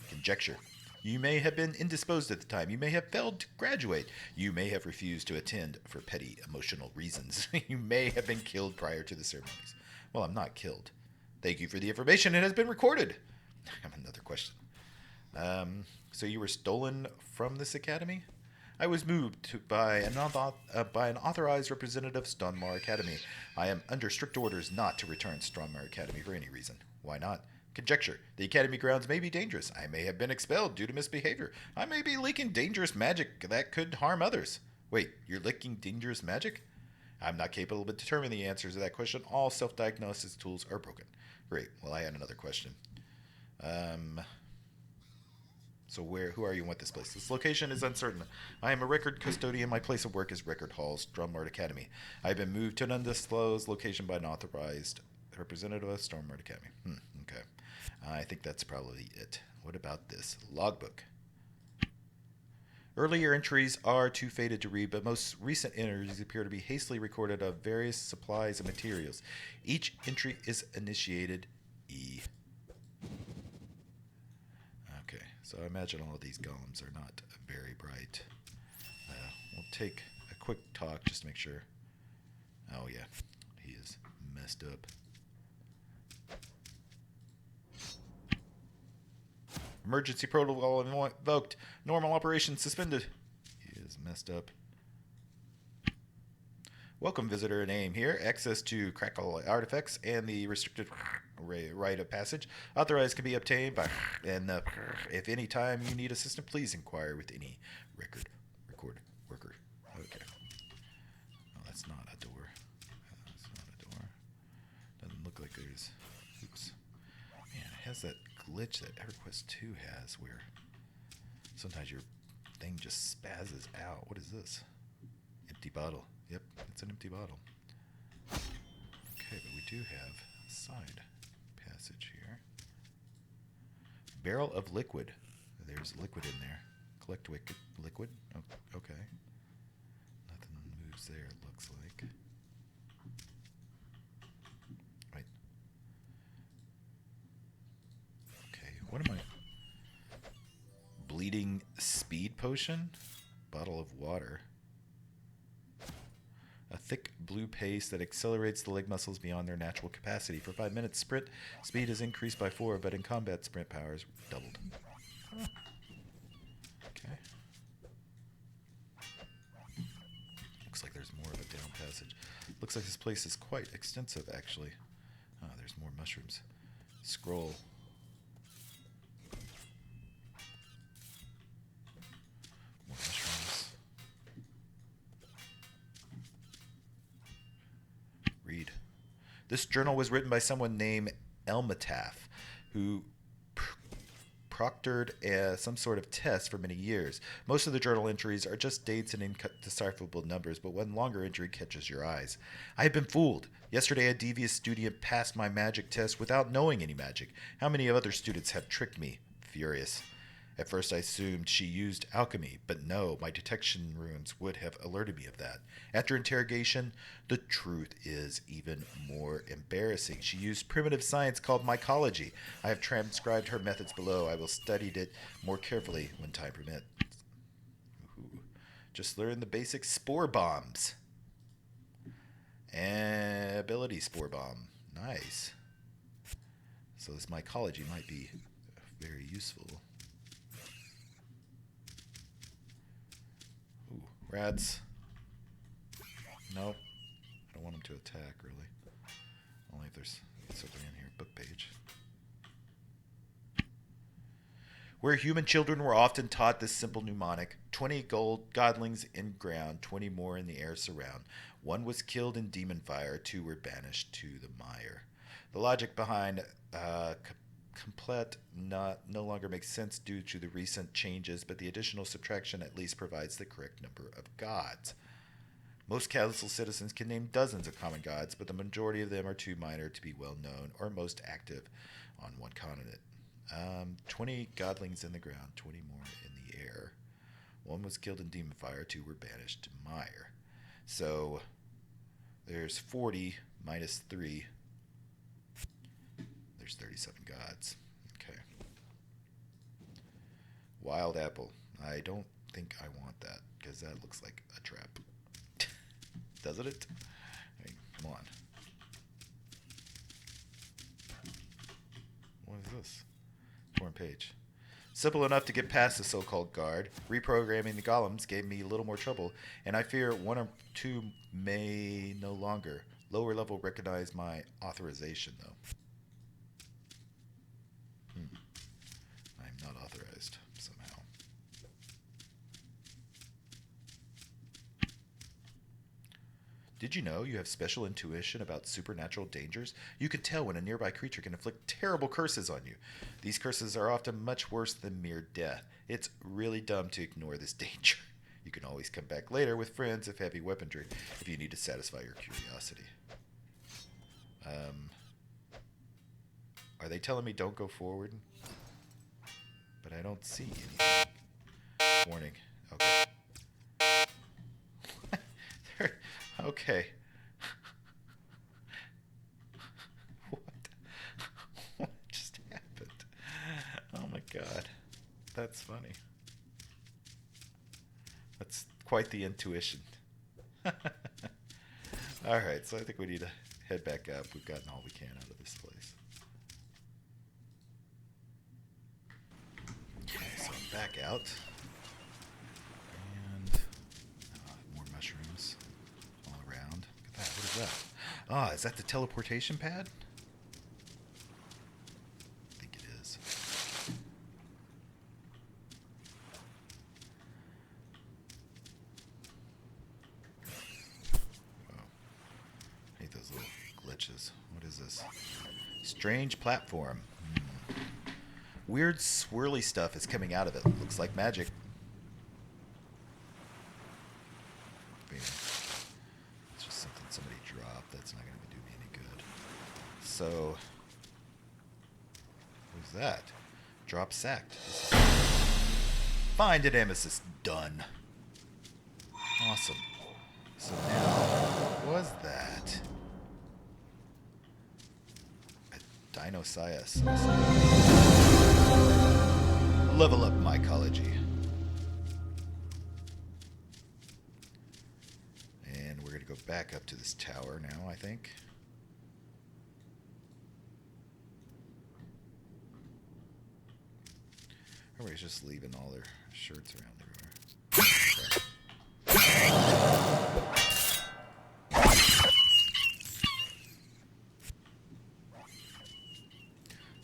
Conjecture. You may have been indisposed at the time. You may have failed to graduate. You may have refused to attend for petty emotional reasons. You may have been killed prior to the ceremonies. Well, I'm not killed. Thank you for the information. It has been recorded. I have another question. So you were stolen from this academy? I was moved by an authorized representative of Strunmar Academy. I am under strict orders not to return to Strunmar Academy for any reason. Why not? Conjecture. The academy grounds may be dangerous. I may have been expelled due to misbehavior. I may be leaking dangerous magic that could harm others. Wait, you're leaking dangerous magic? I'm not capable of determining the answers to that question. All self-diagnosis tools are broken. Great. Well, I had another question. So who are you and what this place? This location is uncertain. I am a record custodian. My place of work is Record Hall's Strunmar Academy. I've been moved to an undisclosed location by an authorized representative of Strunmar Academy. Okay. I think that's probably it. What about this? Logbook. Earlier entries are too faded to read, but most recent entries appear to be hastily recorded of various supplies and materials. Each entry is initiated E. Okay, so I imagine all of these golems are not very bright. We'll take a quick talk just to make sure. Oh, yeah. He is messed up. Emergency protocol invoked. Normal operation suspended. He is messed up. Welcome, visitor. Name here. Access to crackle artifacts and the restricted rite of passage. Authorized can be obtained by and if any time you need assistance, please inquire with any record worker. Okay. Oh, that's not a door. That's not a door. Doesn't look like there's. Oops. Man, it has that glitch that EverQuest 2 has where sometimes your thing just spazzes out. What is this? Empty bottle. Yep, it's an empty bottle. Okay, but we do have a side passage here. Barrel of liquid. There's liquid in there. Collect liquid. Oh, okay. Nothing moves there, it looks like. Right. Okay, what am I? Bleeding speed potion? Bottle of water. A thick blue paste that accelerates the leg muscles beyond their natural capacity. For 5 minutes, sprint speed is increased by 4, but in combat, sprint power is doubled. Huh. Okay. Looks like there's more of a down passage. Looks like this place is quite extensive, actually. Oh, there's more mushrooms. Scroll. More mushrooms. Read. This journal was written by someone named Elmataf, who proctored some sort of test for many years. Most of the journal entries are just dates and indecipherable numbers, but one longer entry catches your eyes. I have been fooled. Yesterday, a devious student passed my magic test without knowing any magic. How many other students have tricked me? Furious. At first I assumed she used alchemy, but no, my detection runes would have alerted me of that. After interrogation, the truth is even more embarrassing. She used primitive science called mycology. I have transcribed her methods below. I will study it more carefully when time permits. Ooh. Just learn the basic spore bombs. And ability spore bomb. Nice. So this mycology might be very useful. Ooh, rats. Nope. I don't want them to attack, really. Only if there's something in here. Book page. Where human children were often taught this simple mnemonic, 20 gold godlings in ground, 20 more in the air surround. 1 was killed in demon fire, 2 were banished to the mire. The logic behind complete no longer makes sense due to the recent changes, but the additional subtraction at least provides the correct number of gods. Most council citizens can name dozens of common gods, but the majority of them are too minor to be well known or most active on one continent. 20 godlings in the ground, 20 more in the air. 1 was killed in demon fire, 2 were banished to mire. So there's 40 minus 3. There's 37 gods. Okay. Wild apple. I don't think I want that, because that looks like a trap. Doesn't it? Hey, come on. What is this? Torn page. Simple enough to get past the so-called guard. Reprogramming the golems gave me a little more trouble, and I fear 1 or 2 may no longer. Lower level recognize my authorization, though. I'm not authorized, somehow. Did you know you have special intuition about supernatural dangers? You can tell when a nearby creature can inflict terrible curses on you. These curses are often much worse than mere death. It's really dumb to ignore this danger. You can always come back later with friends of heavy weaponry if you need to satisfy your curiosity. Are they telling me don't go forward? But I don't see anything. Warning. Okay. Okay. What just happened? Oh my god. That's funny. That's quite the intuition. Alright, so I think we need to head back up. We've gotten all we can out of this place. Okay, so I'm back out. And more mushrooms all around. Look at that. What is that? Ah, is that the teleportation pad? I think it is. Whoa. I hate those little glitches. What is this? Strange platform. Weird swirly stuff is coming out of it. Looks like magic. It's just something somebody dropped. That's not going to do me any good. So, who's that? Drop sacked. Find an amethyst. Done. Awesome. So now, what was that? A Dinosaurus. Level up mycology. And we're going to go back up to this tower now, I think. Everybody's just leaving all their shirts around everywhere.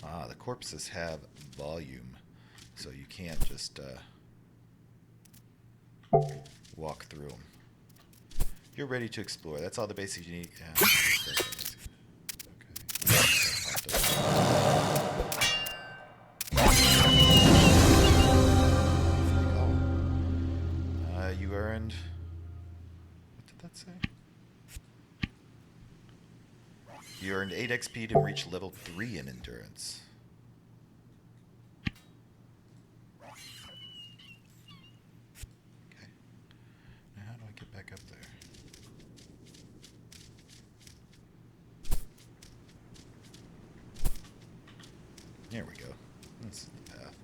Ah, the corpses have volume, so you can't just walk through them. You're ready to explore. That's all the basics you need. Yeah. You earned... What did that say? You earned 8 XP to reach level 3 in endurance. Okay. Now how do I get back up there? There we go. This is the path.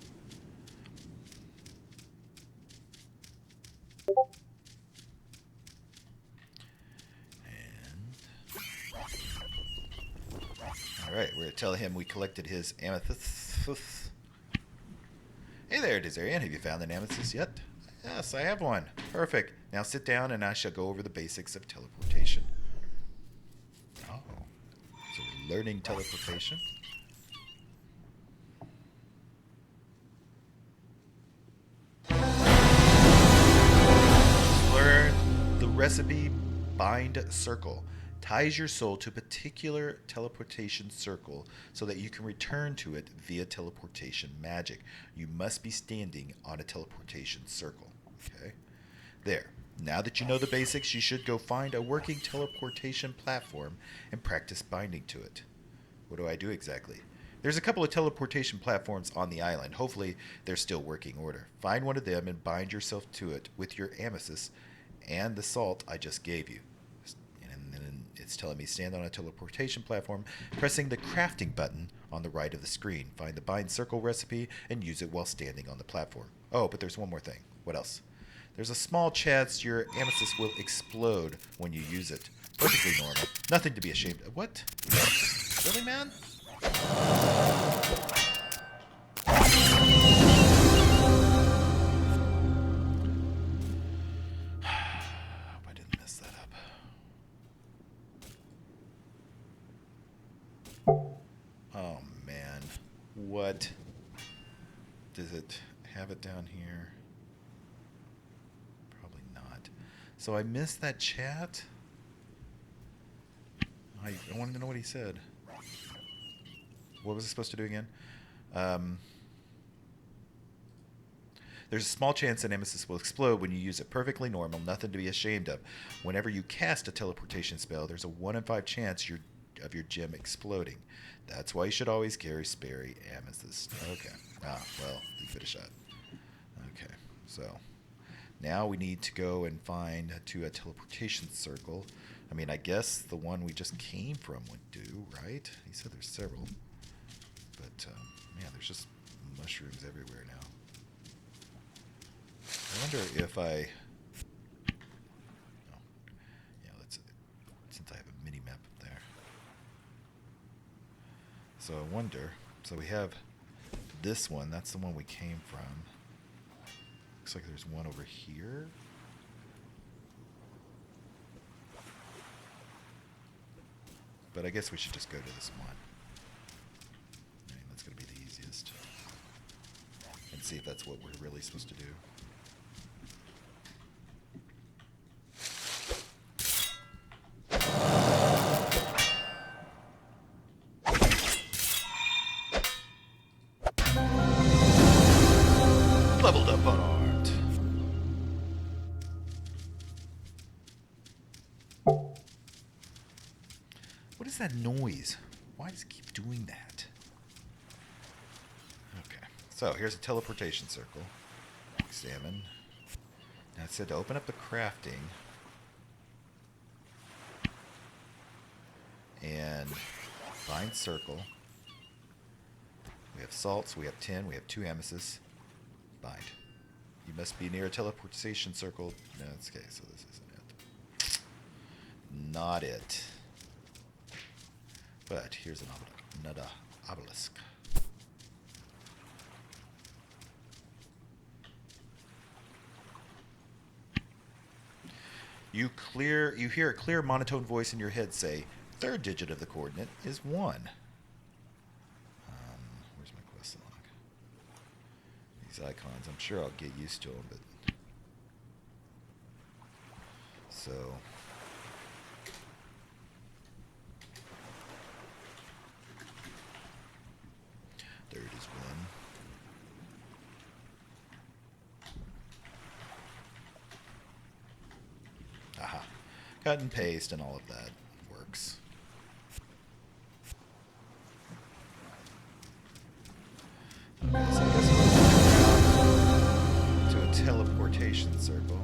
Alright, we're going to tell him we collected his amethyst. Hey there, Dizzarian. Have you found an amethyst yet? Yes, I have one. Perfect. Now sit down and I shall go over the basics of teleportation. Oh. So we're learning teleportation. Learn the recipe Bind Circle. Ties your soul to a particular teleportation circle so that you can return to it via teleportation magic. You must be standing on a teleportation circle. Okay? There. Now that you know the basics, you should go find a working teleportation platform and practice binding to it. What do I do exactly? There's a couple of teleportation platforms on the island. Hopefully, they're still working order. Find one of them and bind yourself to it with your amethyst and the salt I just gave you. And it's telling me stand on a teleportation platform, pressing the crafting button on the right of the screen. Find the bind circle recipe and use it while standing on the platform. Oh, but there's one more thing. What else? There's a small chance your amethyst will explode when you use it. Perfectly normal. Nothing to be ashamed of. What? Really, man? I didn't mess that up. Oh, man. What? Does it have it down here? Probably not. So I missed that chat? I wanted to know what he said. What was it supposed to do again? There's a small chance an amethyst will explode when you use it. Perfectly normal, nothing to be ashamed of. Whenever you cast a teleportation spell, there's a 1 in 5 chance of your gem exploding. That's why you should always carry spare amethyst. Okay. Ah, well, give it a shot. Okay, so now we need to go and find a teleportation circle. I mean, I guess the one we just came from would do, right? He said there's several. But, man, there's just mushrooms everywhere now. I wonder if I... Oh. Yeah, let's... Since So I wonder. So we have this one. That's the one we came from. Looks like there's one over here. But I guess we should just go to this one. I mean, that's going to be the easiest. And see if that's what we're really supposed to do. Leveled up unarmed. What is that noise? Why does it keep doing that? Okay, so here's a teleportation circle. Examine. Now it said to open up the crafting. And find circle. We have salts, we have tin, we have 2 amethysts. Bind. You must be near a teleportation circle. No, it's okay, so this isn't it. Not it. But here's another obelisk. You hear a clear monotone voice in your head say, third digit of the coordinate is 1. Where's my quest log? These icons, I'm sure I'll get used to them, but... So... Third is 1. Aha. Cut and paste and all of that works. Okay, so I guess we're to a teleportation circle.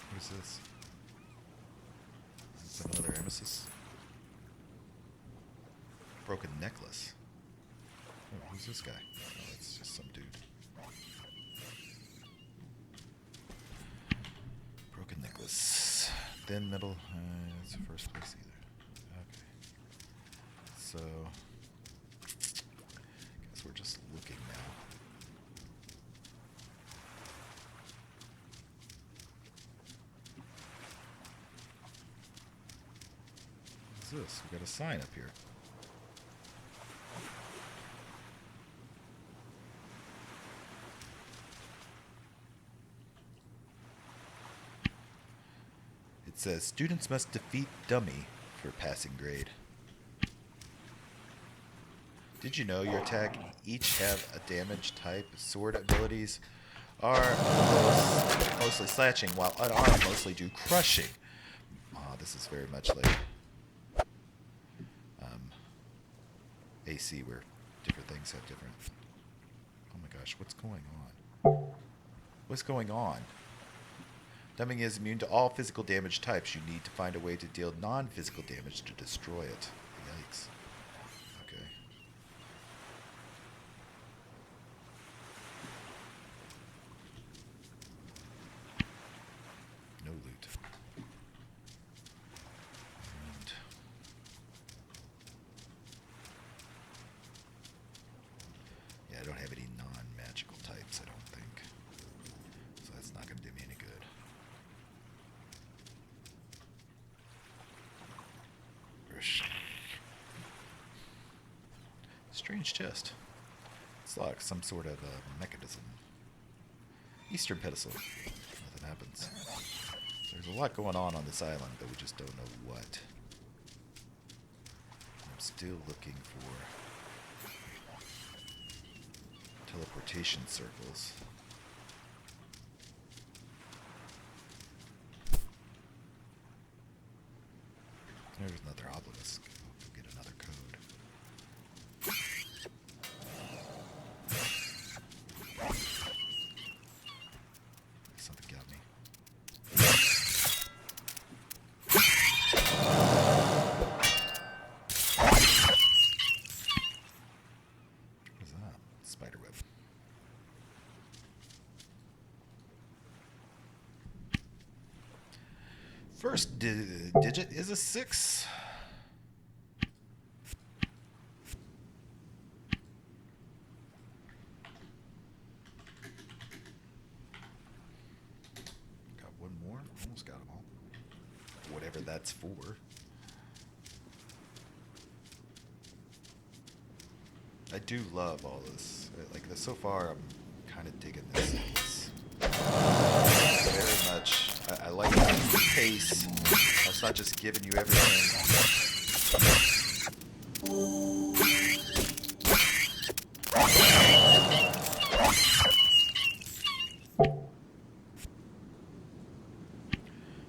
What is this? Is this another emesis? Broken necklace. Oh, who's this guy? Oh, it's just some dude. Broken necklace. Thin middle. It's the first place either. Okay. So, guess we're just looking now. What's this? We got a sign up here. It says, students must defeat dummy for passing grade. Did you know your attack each have a damage type? Sword abilities are mostly slashing, while unarmed mostly do crushing. Oh, this is very much like AC, where different things have different... Oh my gosh, what's going on? What's going on? Dumbing is immune to all physical damage types. You need to find a way to deal non-physical damage to destroy it. Yikes. Okay. No loot. And yeah, I don't have any non-magical types, I don't think. So that's not going to do me any good. Strange chest. It's like some sort of mechanism. Eastern pedestal. Nothing happens. There's a lot going on this island, but we just don't know what. I'm still looking for teleportation circles. There's another obelisk. We'll get another code. Something got me. What is that? Spiderweb. First digit is a 6. whatever that's for. I do love all this. Like so far, I'm kind of digging this. Very much. I like the pace. It's not just giving you everything.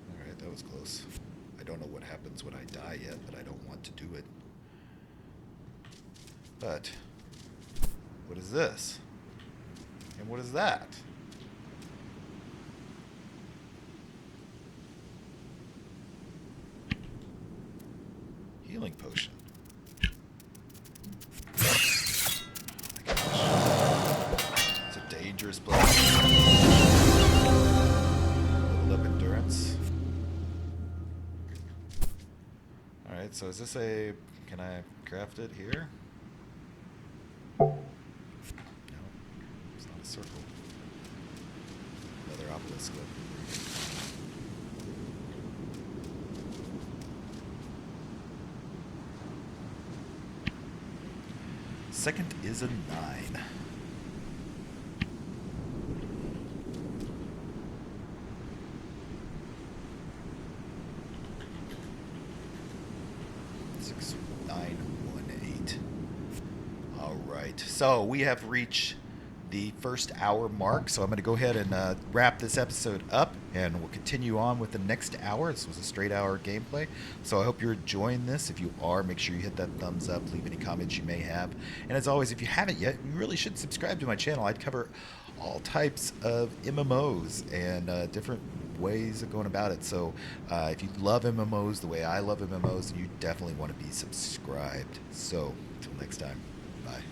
Alright, that was close. I don't know what happens when I die yet, but I don't want to do it. But, what is this? And what is that? Healing potion. Oh my gosh. It's a dangerous place. Leveled up endurance. Alright, so is this a... Can I craft it here? No. It's not a circle. Another obelisk. Second is a 9. Six, 9, 1, 8. All right. So we have reached the first hour mark. So I'm going to go ahead and wrap this episode up, and we'll continue on with the next hour. This was a straight hour gameplay. So I hope you're enjoying this. If you are, make sure you hit that thumbs up, leave any comments you may have. And as always, if you haven't yet, you really should subscribe to my channel. I'd cover all types of MMOs and different ways of going about it. So if you love MMOs the way I love MMOs, then you definitely want to be subscribed. So until next time, bye.